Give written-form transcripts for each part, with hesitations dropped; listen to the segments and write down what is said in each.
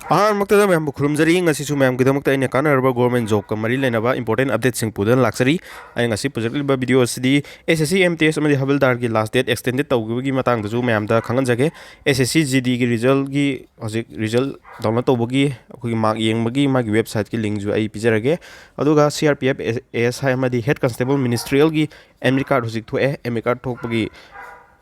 ꯑꯍꯥꯟꯕꯃꯛꯇꯗ ꯃꯌꯥꯝꯕꯨ ꯈꯨꯔꯨꯝꯖꯔꯤ ꯉꯁꯤꯁꯨ ꯃꯌꯥꯝꯒꯤꯗꯃꯛꯇ ꯑꯩꯅ ꯀꯥꯟꯅꯔꯕ ꯒꯣꯔꯃꯦꯟ ꯖꯣꯕꯀ ꯃꯔꯤ ꯂꯩꯅꯕ ꯏꯝꯄꯣꯔꯇꯦꯟ ꯑꯞꯗꯦꯠꯁꯤꯡ ꯄꯨꯗꯨꯅ ꯂꯥꯛꯆꯔꯤ ꯑꯩ ꯉꯁꯤ ꯄꯨꯖꯔꯛꯂꯤꯕ ꯚꯤꯗꯤꯑꯣ ꯑꯁꯤꯗꯤ SSC MTS ꯑꯃꯗꯤ ꯍꯕꯤꯜꯗꯥꯔꯒꯤ ꯂꯥꯁ ꯗꯦꯠ ꯑꯦꯛꯁꯇꯦꯟꯗꯦड ꯇꯧꯈꯤꯕꯒꯤ ꯃꯇꯥꯡꯗꯁꯨ ꯃꯌꯥꯝꯗ ꯈꯪꯍꯟꯖꯒꯦ SSC GDꯒꯤ ꯔꯤꯖꯜꯒꯤ ꯍꯧꯖꯤꯛ ꯔꯤꯖꯜ ꯗꯥꯎꯟꯂꯣꯗ ꯇꯧꯕꯒꯤ ꯑꯩꯈꯣꯏꯒꯤ ꯃꯥꯔꯛ ꯌꯦꯡꯕꯒꯤ ꯃꯥꯒꯤ ꯋꯦꯕꯁꯥꯏꯠꯀꯤ ꯂꯤꯡꯛꯁꯨ ꯑꯩ ꯄꯤꯖꯔꯒꯦ ꯑꯗꯨꯒ CRPF ASI ꯑꯃꯗꯤ ꯍꯦꯗ ꯀꯟꯁꯇꯦꯕꯜ ꯃꯤꯅꯤꯁꯇ꯭ꯔꯤꯌꯦꯜꯒꯤ ꯑꯦꯗꯃꯤꯠ ꯀꯥꯔꯗ ꯍꯧꯖꯤꯛ ꯊꯣꯛꯑꯦ ꯑꯦꯗꯃꯤꯠ ꯀꯥꯔꯗ ꯊꯣꯛꯄꯒꯤ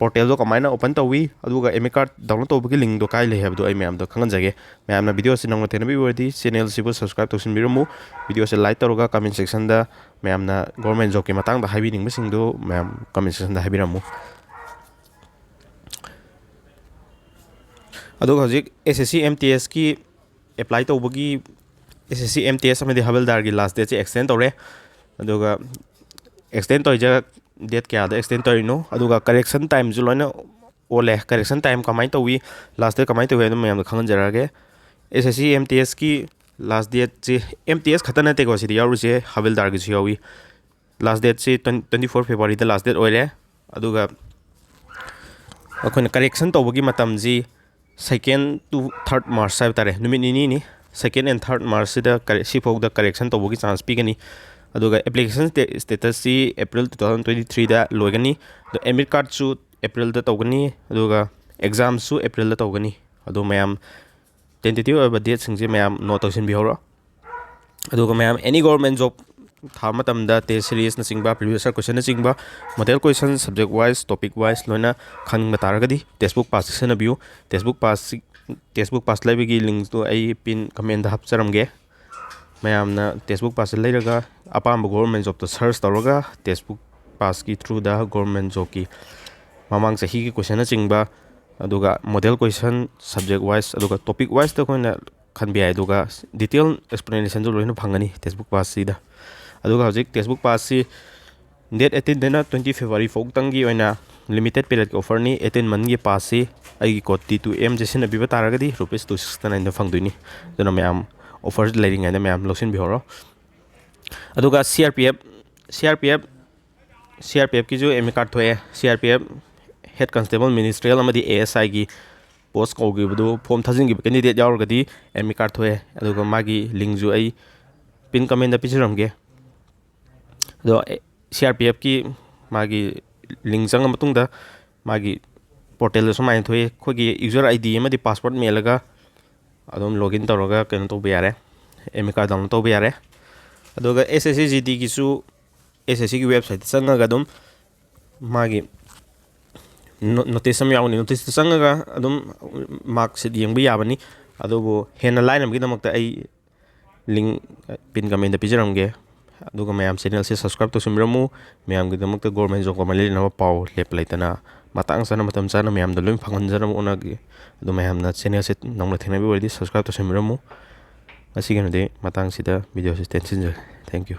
ꯄꯣꯔꯇꯦꯜꯗꯣ ꯀꯃꯥꯏꯅ ꯑꯣꯄꯟ ꯇꯧꯋꯤ ꯑꯗꯨꯒ ꯑꯦꯗꯃꯤꯠ ꯀꯥꯔꯗ ꯗꯥꯎꯟꯂꯣꯗ ꯇꯧꯕꯒꯤ ꯂꯤꯡꯛꯗꯣ ꯀꯥꯏ ꯂꯩ ꯍꯥꯏꯕꯗꯣ ꯑꯩ ꯃꯌꯥꯝꯗ ꯈꯪꯍꯟꯖꯒꯦ ꯃꯌꯥꯝꯅ ꯚꯤꯗꯤꯑꯣ ꯑꯁꯤ ꯅꯧꯅ ꯊꯦꯡꯅꯕꯤꯕ ꯑꯣꯏꯔꯗꯤ ꯆꯦꯅꯦꯜꯁꯤꯕꯨ ꯁꯕꯁꯀ꯭ꯔꯥꯏꯕ ꯇꯧꯁꯤꯟꯕꯤꯔꯝꯃꯨ ꯚꯤꯗꯤꯑꯣꯁꯦ ꯂꯥꯏꯛ ꯇꯧꯔꯒ ꯀꯃꯦꯟ ꯁꯦꯛꯁꯟꯗ ꯃꯌꯥꯝꯅ ꯒꯣꯔꯃꯦꯟ ꯖꯣꯕꯀꯤ ꯃꯇꯥꯡꯗ ꯍꯥꯏꯕꯤꯅꯤꯡꯕꯁꯤꯡꯗꯨ ꯃꯌꯥꯝ ꯀꯃꯦꯟ ꯁꯦꯛꯁꯟꯗ ꯍꯥꯏꯕꯤꯔꯝꯃꯨ ꯑꯗꯨꯒ ꯍꯧꯖꯤꯛ SSC MTSꯀꯤ ꯑꯦꯄ꯭ꯂꯥꯏ ꯇꯧꯕꯒꯤ SSC MTS ꯑꯃꯗꯤ ꯍꯕꯤꯜꯗꯥꯔꯒꯤ ꯂꯥꯁ ꯗꯦꯠꯁꯦ ꯑꯦꯛꯁꯇꯦꯟ ꯇꯧꯔꯦ ꯑꯗꯨꯒ ꯑꯦꯛꯁꯇꯦꯟ ꯇꯧꯔꯤꯁꯦ ꯗꯦꯠ ꯀꯌꯥꯗ ꯑꯦꯛꯁꯇꯦꯟ ꯇꯧꯔꯤꯅꯣ ꯑꯗꯨꯒ ꯀꯔꯦꯛꯁꯟ ꯇꯥꯏꯝꯁꯨ ꯂꯣꯏꯅ ꯑꯣꯜꯂꯦ ꯀꯔꯦꯛꯁꯟ ꯇꯥꯏꯝ ꯀꯃꯥꯏꯅ ꯇꯧꯋꯤ ꯂꯥꯁ ꯗꯦꯠ ꯀꯃꯥꯏꯅ ꯇꯧꯋꯤ ꯍꯥꯏꯕꯗꯣ ꯃꯌꯥꯝꯗ ꯈꯪꯍꯟꯖꯔꯛꯑꯒꯦ SSC MTSꯀꯤ ꯂꯥꯁ ꯗꯦꯠꯁꯤ MTS ꯈꯛꯇ ꯅꯠꯇꯦꯀꯣ ꯁꯤꯗ ꯌꯥꯎꯔꯤꯁꯦ ꯍꯕꯤꯜꯗꯥꯔꯒꯤꯁꯨ ꯌꯥꯎꯏ ꯂꯥꯁ ꯗꯦꯠꯁꯤ 24 ꯐꯦꯕꯋꯥꯔꯤꯗ ꯂꯥꯁ ꯗꯦꯠ ꯑꯣꯏꯔꯦ ꯑꯗꯨꯒ ꯑꯩꯈꯣꯏꯅ ꯀꯔꯦꯛꯁꯟ ꯇꯧꯕꯒꯤ ꯃꯇꯝꯁꯤ 2nd to 3rd ꯃꯥꯔꯆ ꯍꯥꯏꯕ ꯇꯥꯔꯦ ꯅꯨꯃꯤꯠ ꯅꯤꯅꯤꯅꯤ 2nd and 3rd ꯃꯥꯔꯆꯁꯤꯗ ꯁꯤꯐꯥꯎꯗ ꯀꯔꯦꯛꯁꯟ ꯇꯧꯕꯒꯤ ꯆꯥꯟꯁ ꯄꯤꯒꯅꯤ ꯑꯗꯨꯒ ꯑꯦꯄ꯭ꯂꯤꯀꯦꯁꯟ ꯁ꯭ꯇꯦꯇꯁꯁꯤ ꯑꯦꯄ꯭ꯔꯤꯜ 2023ꯗ ꯂꯣꯏꯒꯅꯤ ꯑꯗꯣ ꯑꯦꯗꯃꯤꯠ ꯀꯥꯔꯗꯁꯨ ꯑꯦꯄ꯭ꯔꯤꯜꯗ ꯇꯧꯒꯅꯤ ꯑꯗꯨꯒ ꯑꯦꯛꯖꯥꯝꯁꯨ ꯑꯦꯄ꯭ꯔꯤꯜꯗ ꯇꯧꯒꯅꯤ ꯑꯗꯣ ꯃꯌꯥꯝ ꯇꯦꯟꯇꯦꯇꯤቭ ꯑꯣꯏꯕ ꯗꯦꯠꯁꯤꯡꯁꯦ ꯃꯌꯥꯝ ꯅꯣꯠ ꯇꯧꯁꯤꯟꯕꯤꯍꯧꯔꯣ ꯑꯗꯨꯒ ꯃꯌꯥꯝ ꯑꯦꯅꯤ ꯒꯣꯔꯃꯦꯟ ꯖꯣꯕ ꯊꯥꯕ ꯃꯇꯝꯗ ꯇꯦꯁ ꯁꯤꯔꯤꯁꯅꯆꯤꯡꯕ ꯄ꯭ꯔꯤꯚꯤꯌꯁ ꯌꯔ ꯀꯣꯏꯁꯟꯅꯆꯤꯡꯕ ꯃꯣꯗꯦꯜ ꯀꯣꯏꯁꯟ ꯁꯕꯖꯦꯛ ꯋꯥꯏꯁ ꯇꯣꯄꯤꯛ ꯋꯥꯏꯁ ꯂꯣꯏꯅ ꯈꯪꯅꯤꯡꯕ ꯇꯥꯔꯒꯗꯤ ꯇꯦꯛꯁꯕꯨꯛ ꯄꯥꯁ ꯁꯤꯖꯤꯟꯅꯕꯤꯌꯨ ꯇꯦꯛꯁꯕꯨꯛ ꯄꯥꯁ ꯂꯩꯕꯒꯤ ꯂꯤꯡꯛꯇꯨ ꯑꯩ ꯄꯤꯟ ꯀꯃꯦꯟꯗ ꯍꯥꯞꯆꯔꯝꯒꯦ ꯃꯌꯥꯝꯅ ꯇꯦꯛꯁꯕꯨꯛ ꯄꯥꯁꯁꯦ ꯂꯩꯔꯒ ꯑꯄꯥꯝꯕ ꯒꯣꯔꯃꯦꯟ ꯖꯣꯕꯇ ꯁꯔꯆ ꯇꯧꯔꯒ ꯇꯦꯛꯁꯕꯨꯛ ꯄꯥꯁꯀꯤ ꯊ꯭ꯔꯨꯗ ꯒꯣꯔꯃꯦꯟ ꯖꯣꯕꯀꯤ ꯃꯃꯥꯡ ꯆꯍꯤꯒꯤ ꯀꯣꯏꯁꯟꯅꯆꯤꯡꯕ ꯑꯗꯨꯒ ꯃꯣꯗꯦꯜ ꯀꯣꯏꯁꯟ ꯁꯕꯖꯦꯛ ꯋꯥꯏꯁ ꯑꯗꯨꯒ ꯇꯣꯄꯤꯛ ꯋꯥꯏꯁꯇ ꯑꯩꯈꯣꯏꯅ ꯈꯟꯕ ꯌꯥꯏ ꯑꯗꯨꯒ ꯗꯤꯇꯦꯜ ꯑꯦꯛꯁꯄ꯭ꯂꯦꯅꯦꯁꯟꯁꯨ ꯂꯣꯏꯅ ꯐꯪꯒꯅꯤ ꯇꯦꯛꯁꯕꯨꯛ ꯄꯥꯁꯁꯤꯗ ꯑꯗꯨꯒ ꯍꯧꯖꯤꯛ ꯇꯦꯛꯁꯕꯨꯛ ꯄꯥꯁꯁꯤ ꯗꯦꯠ 18ꯗꯩꯅ 20 ꯐꯦꯕꯋꯥꯔꯤ ꯐꯥꯎꯇꯪꯒꯤ ꯑꯣꯏꯅ ꯂꯤꯃꯤꯇꯦꯠ ꯄꯤꯔꯤꯌꯠꯀꯤ ꯑꯣꯐꯔꯅꯤ 18 ꯃꯟꯊꯒꯤ ꯄꯥꯁꯁꯤ ꯑꯩꯒꯤ ꯀꯣꯗ T2M ꯁꯤꯖꯤꯟꯅꯕꯤꯕ ꯇꯥꯔꯒꯗꯤ ₹269ꯗ ꯐꯪꯗꯣꯏꯅꯤ ꯑꯗꯨꯅ ꯃꯌꯥꯝ ꯑꯣꯐꯔ ꯂꯩꯔꯤꯉꯩꯗ ꯃꯌꯥꯝ ꯂꯧꯁꯤꯟꯕꯤꯍꯧꯔꯣ ꯑꯗꯨꯒ CRPFꯀꯤꯁꯨ ꯑꯦꯗꯃꯤꯠ ꯀꯥꯔꯗ ꯊꯣꯛꯑꯦ CRPF ꯍꯦꯗ ꯀꯟꯁꯇꯦꯕꯜ ꯃꯤꯅꯤꯁꯇ꯭ꯔꯤꯌꯦꯜ ꯑꯃꯗꯤ ASIꯒꯤ ꯄꯣꯁ ꯀꯧꯈꯤꯕꯗꯨ ꯐꯣꯝ ꯊꯥꯖꯤꯟꯈꯤꯕ ꯀꯦꯟꯗꯤꯗꯦꯠ ꯌꯥꯎꯔꯒꯗꯤ ꯑꯦꯗꯃꯤꯠ ꯀꯥꯔꯗ ꯊꯣꯛꯑꯦ ꯑꯗꯨꯒ ꯃꯥꯒꯤ ꯂꯤꯡꯛꯁꯨ ꯑꯩ ꯄꯤꯟ ꯀꯃꯦꯟꯗ ꯄꯤꯖꯔꯝꯒꯦ ꯑꯗꯣ CRPFꯀꯤ ꯃꯥꯒꯤ ꯂꯤꯡꯛ ꯆꯪꯉ ꯃꯇꯨꯡꯗ ꯃꯥꯒꯤ ꯄꯣꯔꯇꯦꯜꯗ ꯁꯨꯃꯥꯏꯅ ꯊꯣꯛꯑꯦ ꯑꯩꯈꯣꯏꯒꯤ ꯌꯨꯖꯔ ID ꯑꯃꯗꯤ ꯄꯥꯁꯋꯥꯔꯗ ꯃꯦꯜꯂꯒ ꯑꯗꯨꯝ ꯂꯣꯒꯏꯟ ꯇꯧꯔꯒ ꯀꯩꯅꯣ ꯇꯧꯕ ꯌꯥꯔꯦ ꯑꯦꯗꯃꯤꯠ ꯀꯥꯔꯗ ꯗꯥꯎꯟꯂꯣꯗ ꯇꯧꯕ ꯌꯥꯔꯦ ꯑꯗꯨꯒ SSC GDꯒꯤꯁꯨ SSCꯒꯤ ꯋꯦꯕꯁꯥꯏꯠꯇ ꯆꯪꯉꯒ ꯑꯗꯨꯝ ꯃꯥꯒꯤ ꯅꯣꯇꯤꯁ ꯑꯃ ꯌꯥꯎꯒꯅꯤ ꯅꯣꯇꯤꯁꯇ ꯆꯪꯉꯒ ꯑꯗꯨꯝ ꯃꯥꯔꯛꯁꯤꯠ ꯌꯦꯡꯕ ꯌꯥꯕꯅꯤ ꯑꯗꯨꯕꯨ ꯍꯦꯟꯅ ꯂꯥꯏꯅꯕꯒꯤꯗꯃꯛꯇ ꯑꯩ ꯂꯤꯡꯛ ꯄꯤꯟ ꯀꯃꯦꯟꯗ ꯄꯤꯖꯔꯝꯒꯦ ꯑꯗꯨꯒ ꯃꯌꯥꯝ ꯆꯦꯅꯦꯜꯁꯦ ꯁꯕꯁꯀ꯭ꯔꯥꯏꯕ ꯇꯧꯁꯤꯟꯕꯤꯔꯝꯃꯨ ꯃꯌꯥꯝꯒꯤꯗꯃꯛꯇ ꯒꯣꯔꯃꯦꯟ ꯖꯣꯕꯀ ꯃꯔꯤ ꯂꯩꯅꯕ ꯄꯥꯎ ꯂꯦꯞꯄ ꯂꯩꯇꯅ ꯃꯇꯥꯡ ꯆꯥꯅ ꯃꯇꯝ ꯆꯥꯅ ꯃꯌꯥꯝꯗ ꯂꯣꯏꯅ ꯐꯪꯍꯟꯖꯅꯕ ꯍꯣꯠꯅꯒꯦ ꯑꯗꯨ ꯃꯌꯥꯝꯅ ꯆꯦꯅꯦꯜꯁꯦ ꯅꯧꯅ ꯊꯦꯡꯅꯕꯤꯕ ꯑꯣꯏꯔꯗꯤ ꯁꯕꯁꯀ꯭ꯔꯥꯏꯕ ꯇꯧꯁꯤꯟꯕꯤꯔꯝꯃꯨ ꯉꯁꯤꯒꯤꯗꯤ ꯃꯇꯥꯡꯁꯤꯗ ꯚꯤꯗꯤꯑꯣꯁꯤ ꯇꯦꯟꯁꯤꯟꯖꯔꯦ ꯊꯦꯡꯛ ꯌꯨ